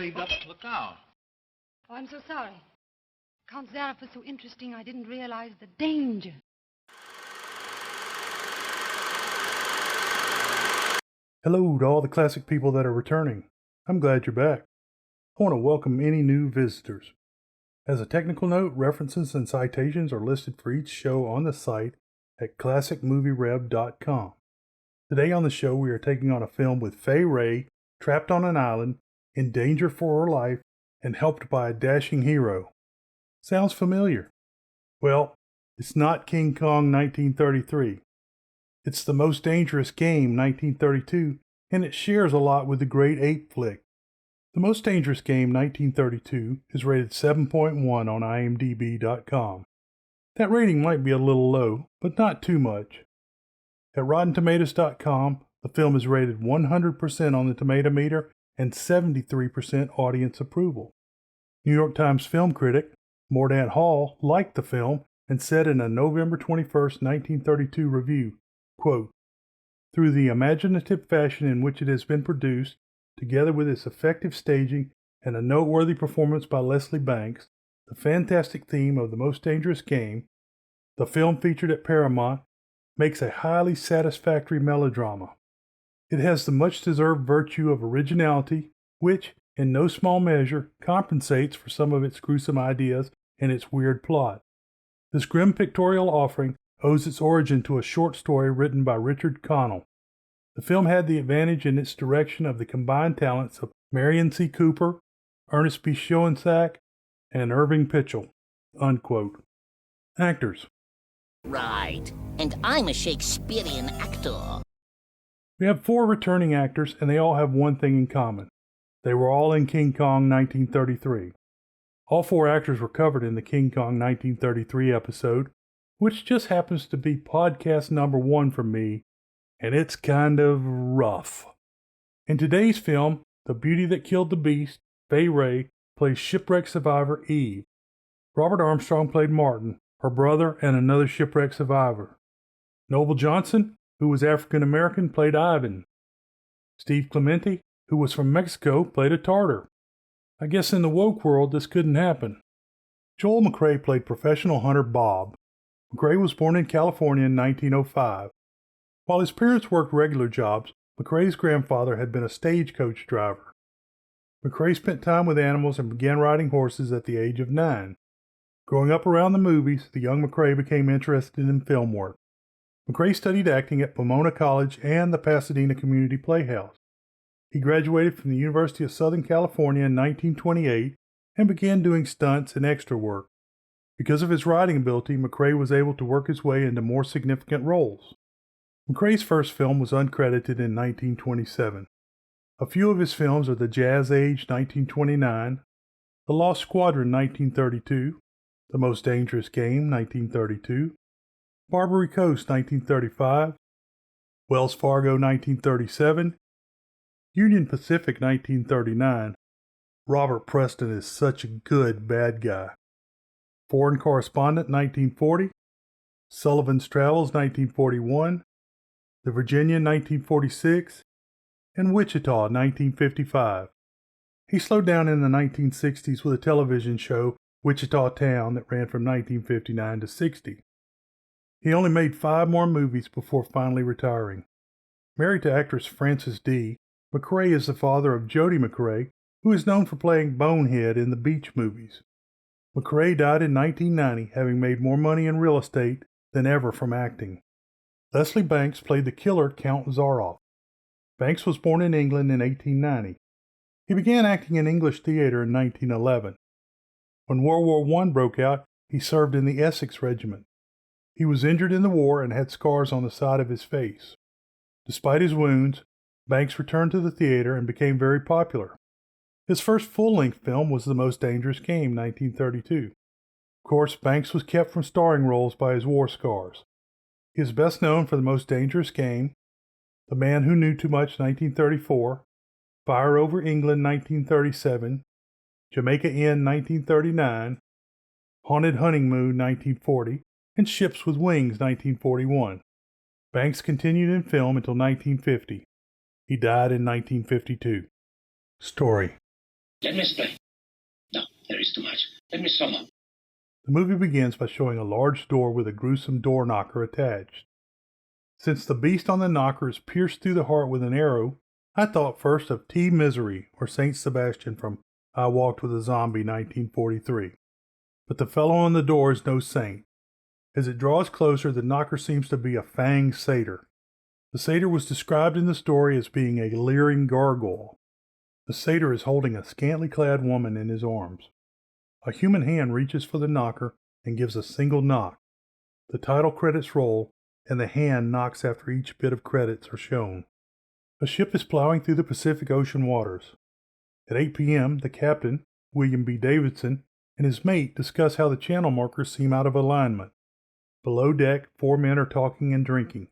cleaned up. Look out. Oh, I'm so sorry. Count Zaroff was so interesting, I didn't realize the danger. Hello to all the classic people that are returning. I'm glad you're back. I want to welcome any new visitors. As a technical note, references and citations are listed for each show on the site at classicmoviereb.com. Today on the show, we are taking on a film with Wray trapped on an island, in danger for her life, and helped by a dashing hero. Sounds familiar? Well, it's not King Kong 1933. It's The Most Dangerous Game 1932, and it shares a lot with the great ape flick. The Most Dangerous Game 1932 is rated 7.1 on imdb.com. That rating might be a little low, but not too much. At RottenTomatoes.com, the film is rated 100% on the tomato meter and 73% audience approval. New York Times film critic Mordaunt Hall liked the film and said in a November 21, 1932 review, quote, "Through the imaginative fashion in which it has been produced, together with its effective staging and a noteworthy performance by Leslie Banks, the fantastic theme of The Most Dangerous Game, the film featured at Paramount, makes a highly satisfactory melodrama. It has the much-deserved virtue of originality, which, in no small measure, compensates for some of its gruesome ideas and its weird plot. This grim pictorial offering owes its origin to a short story written by Richard Connell. The film had the advantage in its direction of the combined talents of Marion C. Cooper, Ernest B. Schoedsack, and Irving Pichel." Unquote. Actors. Right. And I'm a Shakespearean actor. We have 4 returning actors, and they all have one thing in common. They were all in King Kong 1933. All 4 actors were covered in the King Kong 1933 episode, which just happens to be podcast number 1 for me, and it's kind of rough. In today's film, The Beauty That Killed the Beast, Wray plays shipwreck survivor Eve. Robert Armstrong played Martin, her brother and another shipwreck survivor. Noble Johnson, who was African American, played Ivan. Steve Clementi, who was from Mexico, played a Tartar. I guess in the woke world this couldn't happen. Joel McCrea played professional hunter Bob. McCrea was born in California in 1905. While his parents worked regular jobs, McCrea's grandfather had been a stagecoach driver. McCrea spent time with animals and began riding horses at the age of 9. Growing up around the movies, the young McCrea became interested in film work. McCrea studied acting at Pomona College and the Pasadena Community Playhouse. He graduated from the University of Southern California in 1928 and began doing stunts and extra work. Because of his riding ability, McCrea was able to work his way into more significant roles. McCrea's first film was uncredited in 1927. A few of his films are The Jazz Age 1929, The Lost Squadron 1932, The Most Dangerous Game 1932, Barbary Coast 1935, Wells Fargo 1937, Union Pacific 1939. Robert Preston is such a good bad guy. Foreign Correspondent 1940, Sullivan's Travels 1941, The Virginian 1946, and Wichita 1955. He slowed down in the 1960s with a television show, Wichita Town, that ran from 1959 to 60. He only made 5 more movies before finally retiring. Married to actress Frances D., McCrea is the father of Jody McCrea, who is known for playing Bonehead in the Beach movies. McCrea died in 1990, having made more money in real estate than ever from acting. Leslie Banks played the killer Count Zaroff. Banks was born in England in 1890. He began acting in English theater in 1911. When World War I broke out, he served in the Essex Regiment. He was injured in the war and had scars on the side of his face. Despite his wounds, Banks returned to the theater and became very popular. His first full-length film was The Most Dangerous Game, 1932. Of course, Banks was kept from starring roles by his war scars. He is best known for The Most Dangerous Game, The Man Who Knew Too Much, 1934, Fire Over England, 1937, Jamaica Inn, 1939, Haunted Honeymoon, 1940, and Ships with Wings, 1941. Banks continued in film until 1950. He died in 1952. Story. Let me explain. No, there is too much. Let me sum up. The movie begins by showing a large door with a gruesome door knocker attached. Since the beast on the knocker is pierced through the heart with an arrow, I thought first of T. Misery or Saint Sebastian from I Walked with a Zombie 1943. But the fellow on the door is no saint. As it draws closer, the knocker seems to be a fanged satyr. The satyr was described in the story as being a leering gargoyle. The satyr is holding a scantily clad woman in his arms. A human hand reaches for the knocker and gives a single knock. The title credits roll, and the hand knocks after each bit of credits are shown. A ship is plowing through the Pacific Ocean waters. At 8 p.m., the captain, William B. Davidson, and his mate discuss how the channel markers seem out of alignment. Below deck, 4 men are talking and drinking.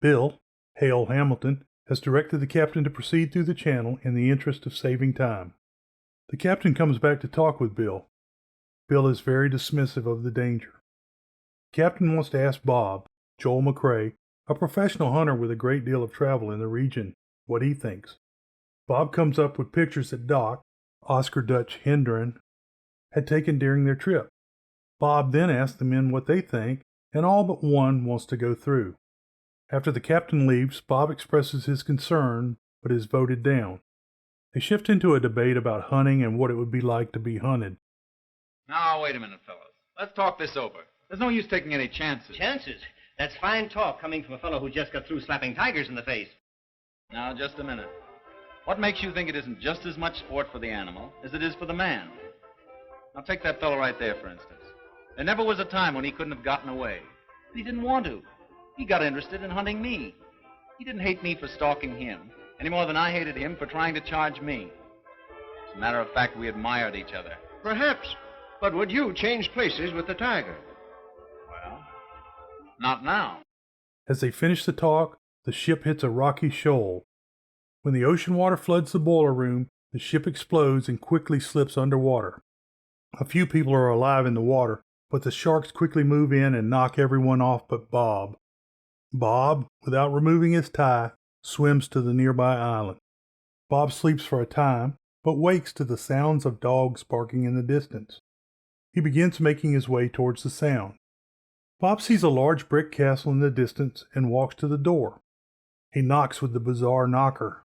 Bill, Hale Hamilton, has directed the captain to proceed through the channel in the interest of saving time. The captain comes back to talk with Bill. Bill is very dismissive of the danger. The captain wants to ask Bob, Joel McCrea, a professional hunter with a great deal of travel in the region, what he thinks. Bob comes up with pictures that Doc, Oscar Dutch Hendren, had taken during their trip. Bob then asks the men what they think, and all but one wants to go through. After the captain leaves, Bob expresses his concern, but is voted down. They shift into a debate about hunting and what it would be like to be hunted. Now, wait a minute, fellas. Let's talk this over. There's no use taking any chances. Chances? That's fine talk coming from a fellow who just got through slapping tigers in the face. Now, just a minute. What makes you think it isn't just as much sport for the animal as it is for the man? Now, take that fellow right there, for instance. There never was a time when he couldn't have gotten away. But he didn't want to. He got interested in hunting me. He didn't hate me for stalking him, any more than I hated him for trying to charge me. As a matter of fact, we admired each other. Perhaps. But would you change places with the tiger? Well, not now. As they finish the talk, the ship hits a rocky shoal. When the ocean water floods the boiler room, the ship explodes and quickly slips underwater. A few people are alive in the water, but the sharks quickly move in and knock everyone off but Bob. Bob, without removing his tie, swims to the nearby island. Bob sleeps for a time, but wakes to the sounds of dogs barking in the distance. He begins making his way towards the sound. Bob sees a large brick castle in the distance and walks to the door. He knocks with the bizarre knocker.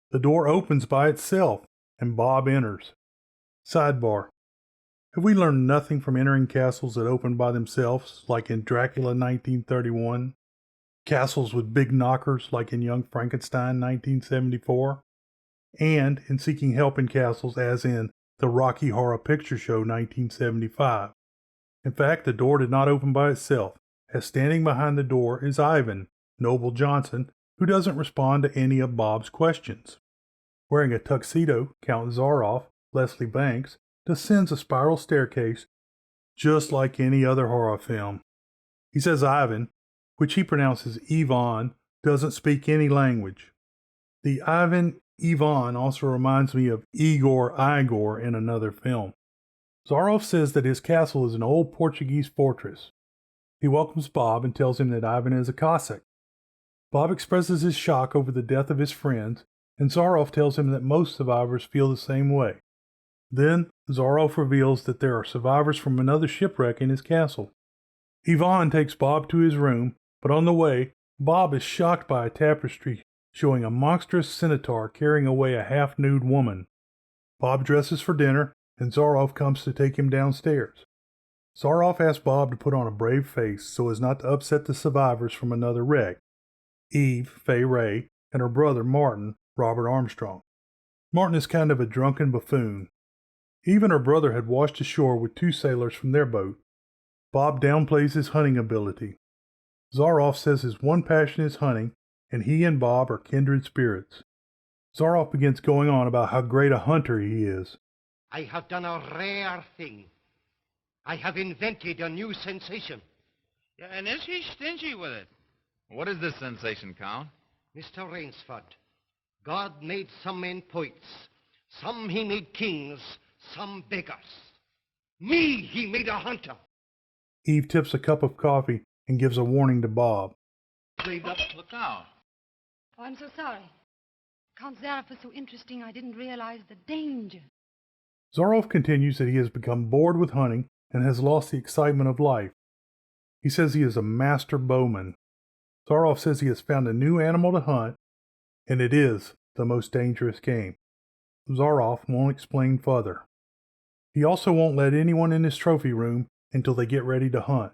The door opens by itself, and Bob enters. Sidebar. Have we learned nothing from entering castles that open by themselves, like in Dracula 1931? Castles with big knockers, like in Young Frankenstein 1974? And in seeking help in castles, as in the Rocky Horror Picture Show 1975. In fact, the door did not open by itself, as standing behind the door is Ivan, Noble Johnson, who doesn't respond to any of Bob's questions. Wearing a tuxedo, Count Zaroff, Leslie Banks, descends a spiral staircase just like any other horror film. He says Ivan, which he pronounces Ivan, doesn't speak any language. The Ivan also reminds me of Igor in another film. Zaroff says that his castle is an old Portuguese fortress. He welcomes Bob and tells him that Ivan is a Cossack. Bob expresses his shock over the death of his friends, and Zaroff tells him that most survivors feel the same way. Then Zaroff reveals that there are survivors from another shipwreck in his castle. Ivan takes Bob to his room, but on the way, Bob is shocked by a tapestry showing a monstrous centaur carrying away a half-nude woman. Bob dresses for dinner, and Zaroff comes to take him downstairs. Zaroff asks Bob to put on a brave face so as not to upset the survivors from another wreck, Eve, Fay Wray, and her brother Martin, Robert Armstrong. Martin is kind of a drunken buffoon. Eve and her brother had washed ashore with 2 sailors from their boat. Bob downplays his hunting ability. Zaroff says his one passion is hunting, and he and Bob are kindred spirits. Zaroff begins going on about how great a hunter he is. I have done a rare thing. I have invented a new sensation. Yeah, and is he stingy with it? What is this sensation, Count? Mr. Rainsford, God made some men poets. Some he made kings, some beggars. Me he made a hunter. Eve tips a cup of coffee and gives a warning to Bob. Look out. Oh, I'm so sorry. Count Zaroff was so interesting I didn't realize the danger. Zaroff continues that he has become bored with hunting and has lost the excitement of life. He says he is a master bowman. Zaroff says he has found a new animal to hunt, and it is the most dangerous game. Zaroff won't explain further. He also won't let anyone in his trophy room until they get ready to hunt.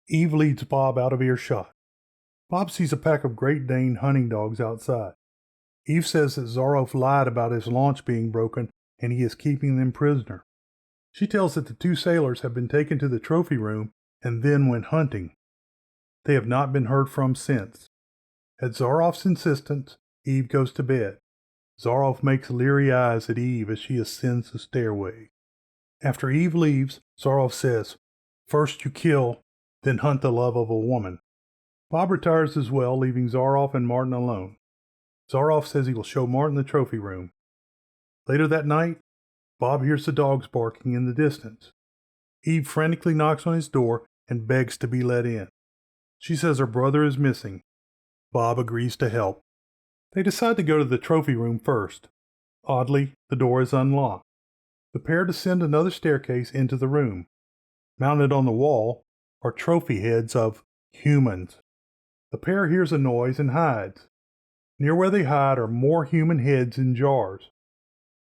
Eve leads Bob out of earshot. Bob sees a pack of Great Dane hunting dogs outside. Eve says that Zaroff lied about his launch being broken and he is keeping them prisoner. She tells that the two sailors have been taken to the trophy room and then went hunting. They have not been heard from since. At Zaroff's insistence, Eve goes to bed. Zaroff makes leery eyes at Eve as she ascends the stairway. After Eve leaves, Zaroff says, "First you kill, then hunt the love of a woman." Bob retires as well, leaving Zaroff and Martin alone. Zaroff says he will show Martin the trophy room. Later that night, Bob hears the dogs barking in the distance. Eve frantically knocks on his door and begs to be let in. She says her brother is missing. Bob agrees to help. They decide to go to the trophy room first. Oddly, the door is unlocked. The pair descend another staircase into the room. Mounted on the wall are trophy heads of humans. The pair hears a noise and hides. Near where they hide are more human heads in jars.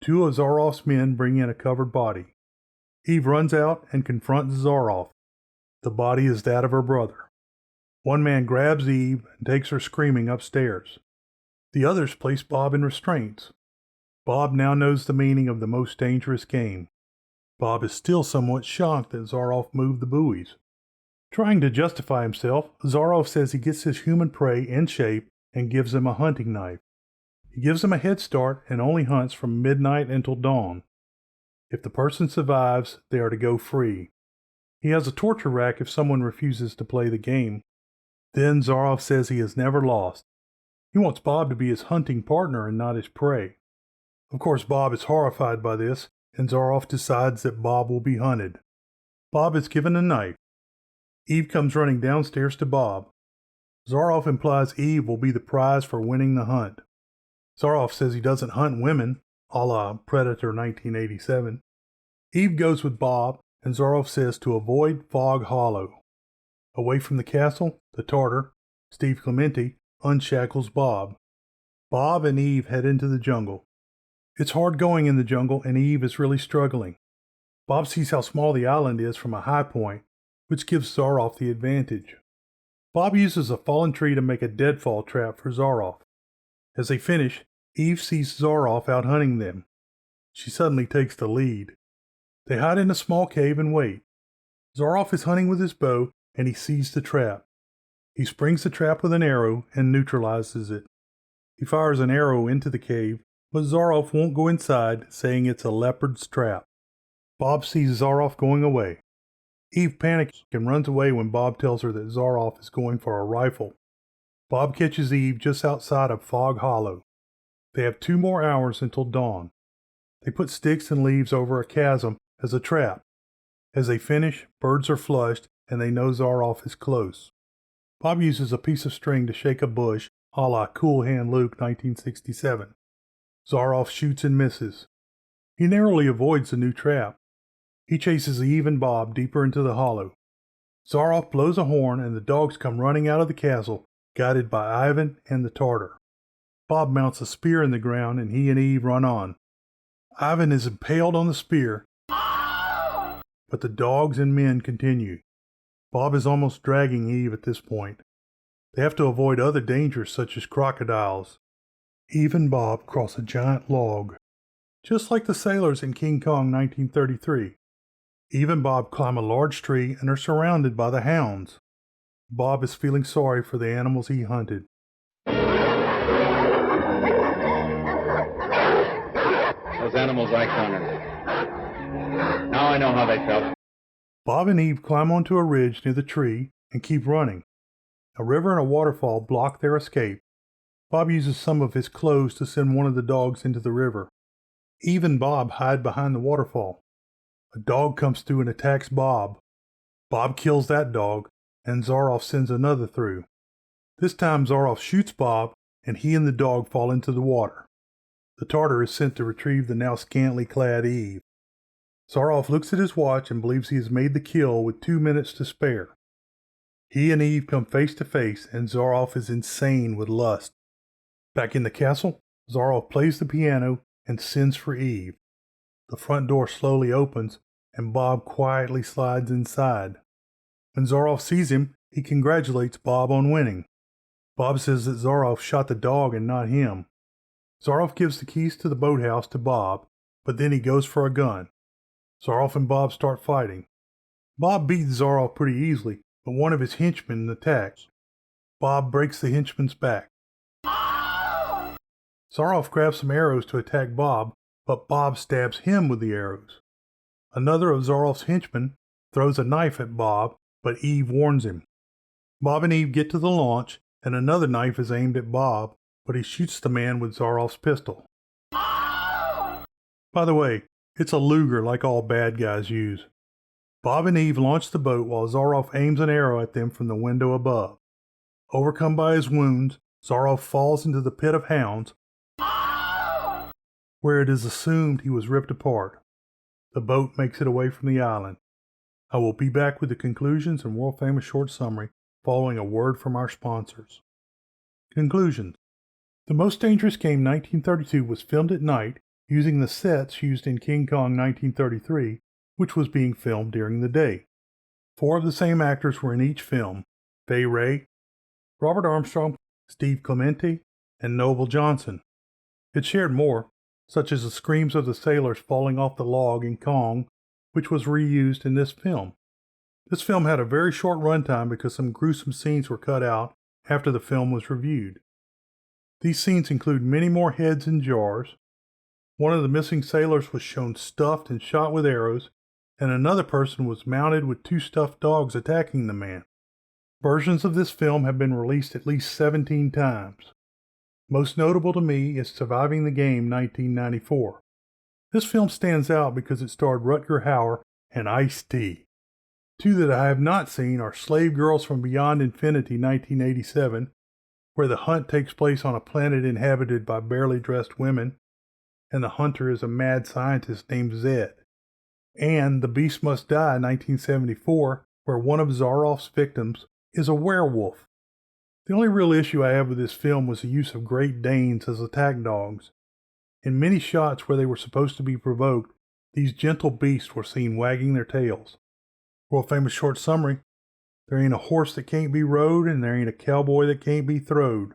Two of Zaroff's men bring in a covered body. Eve runs out and confronts Zaroff. The body is that of her brother. One man grabs Eve and takes her screaming upstairs. The others place Bob in restraints. Bob now knows the meaning of the most dangerous game. Bob is still somewhat shocked that Zaroff moved the buoys. Trying to justify himself, Zaroff says he gets his human prey in shape and gives them a hunting knife. He gives them a head start and only hunts from midnight until dawn. If the person survives, they are to go free. He has a torture rack if someone refuses to play the game. Then Zaroff says he has never lost. He wants Bob to be his hunting partner and not his prey. Of course, Bob is horrified by this, and Zaroff decides that Bob will be hunted. Bob is given a knife. Eve comes running downstairs to Bob. Zaroff implies Eve will be the prize for winning the hunt. Zaroff says he doesn't hunt women, a la Predator 1987. Eve goes with Bob, and Zaroff says to avoid Fog Hollow. Away from the castle, the Tartar, Steve Clementi, unshackles Bob. Bob and Eve head into the jungle. It's hard going in the jungle, and Eve is really struggling. Bob sees how small the island is from a high point, which gives Zaroff the advantage. Bob uses a fallen tree to make a deadfall trap for Zaroff. As they finish, Eve sees Zaroff out hunting them. She suddenly takes the lead. They hide in a small cave and wait. Zaroff is hunting with his bow, and he sees the trap. He springs the trap with an arrow and neutralizes it. He fires an arrow into the cave, but Zaroff won't go inside, saying it's a leopard's trap. Bob sees Zaroff going away. Eve panics and runs away when Bob tells her that Zaroff is going for a rifle. Bob catches Eve just outside of Fog Hollow. They have 2 more hours until dawn. They put sticks and leaves over a chasm as a trap. As they finish, birds are flushed and they know Zaroff is close. Bob uses a piece of string to shake a bush, a la Cool Hand Luke 1967. Zaroff shoots and misses. He narrowly avoids the new trap. He chases Eve and Bob deeper into the hollow. Zaroff blows a horn and the dogs come running out of the castle, guided by Ivan and the Tartar. Bob mounts a spear in the ground and he and Eve run on. Ivan is impaled on the spear, but the dogs and men continue. Bob is almost dragging Eve at this point. They have to avoid other dangers such as crocodiles. Eve and Bob cross a giant log, just like the sailors in King Kong 1933. Eve and Bob climb a large tree and are surrounded by the hounds. Bob is feeling sorry for the animals he hunted. Those animals I cornered. Now I know how they felt. Bob and Eve climb onto a ridge near the tree and keep running. A river and a waterfall block their escape. Bob uses some of his clothes to send one of the dogs into the river. Eve and Bob hide behind the waterfall. A dog comes through and attacks Bob. Bob kills that dog, and Zaroff sends another through. This time Zaroff shoots Bob, and he and the dog fall into the water. The Tartar is sent to retrieve the now scantily clad Eve. Zaroff looks at his watch and believes he has made the kill with 2 minutes to spare. He and Eve come face to face, and Zaroff is insane with lust. Back in the castle, Zaroff plays the piano and sends for Eve. The front door slowly opens, and Bob quietly slides inside. When Zaroff sees him, he congratulates Bob on winning. Bob says that Zaroff shot the dog and not him. Zaroff gives the keys to the boathouse to Bob, but then he goes for a gun. Zaroff and Bob start fighting. Bob beats Zaroff pretty easily, but one of his henchmen attacks. Bob breaks the henchman's back. Zaroff grabs some arrows to attack Bob, but Bob stabs him with the arrows. Another of Zaroff's henchmen throws a knife at Bob, but Eve warns him. Bob and Eve get to the launch, and another knife is aimed at Bob, but he shoots the man with Zaroff's pistol. By the way, it's a Luger like all bad guys use. Bob and Eve launch the boat while Zaroff aims an arrow at them from the window above. Overcome by his wounds, Zaroff falls into the pit of hounds, where it is assumed he was ripped apart. The boat makes it away from the island. I will be back with the conclusions and world-famous short summary following a word from our sponsors. Conclusions. The Most Dangerous Game 1932 was filmed at night using the sets used in King Kong 1933, which was being filmed during the day. 4 of the same actors were in each film: Wray, Robert Armstrong, Steve Clementi, and Noble Johnson. It shared more, such as the screams of the sailors falling off the log in Kong, which was reused in this film. This film had a very short runtime because some gruesome scenes were cut out after the film was reviewed. These scenes include many more heads in jars. One of the missing sailors was shown stuffed and shot with arrows, and another person was mounted with 2 stuffed dogs attacking the man. Versions of this film have been released at least 17 times. Most notable to me is Surviving the Game 1994. This film stands out because it starred Rutger Hauer and Ice-T. 2 that I have not seen are Slave Girls from Beyond Infinity 1987, where the hunt takes place on a planet inhabited by barely dressed women, and the hunter is a mad scientist named Zed, and The Beast Must Die 1974, where one of Zaroff's victims is a werewolf. The only real issue I have with this film was the use of Great Danes as attack dogs. In many shots where they were supposed to be provoked, these gentle beasts were seen wagging their tails. World famous short summary: there ain't a horse that can't be rode, and there ain't a cowboy that can't be throwed.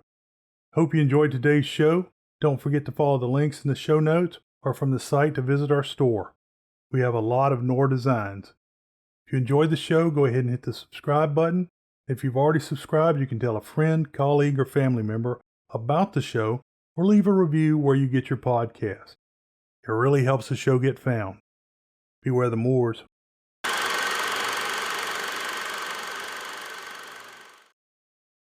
Hope you enjoyed today's show. Don't forget to follow the links in the show notes or from the site to visit our store. We have a lot of Nor designs. If you enjoyed the show, go ahead and hit the subscribe button. If you've already subscribed, you can tell a friend, colleague, or family member about the show or leave a review where you get your podcast. It really helps the show get found. Beware the Moors.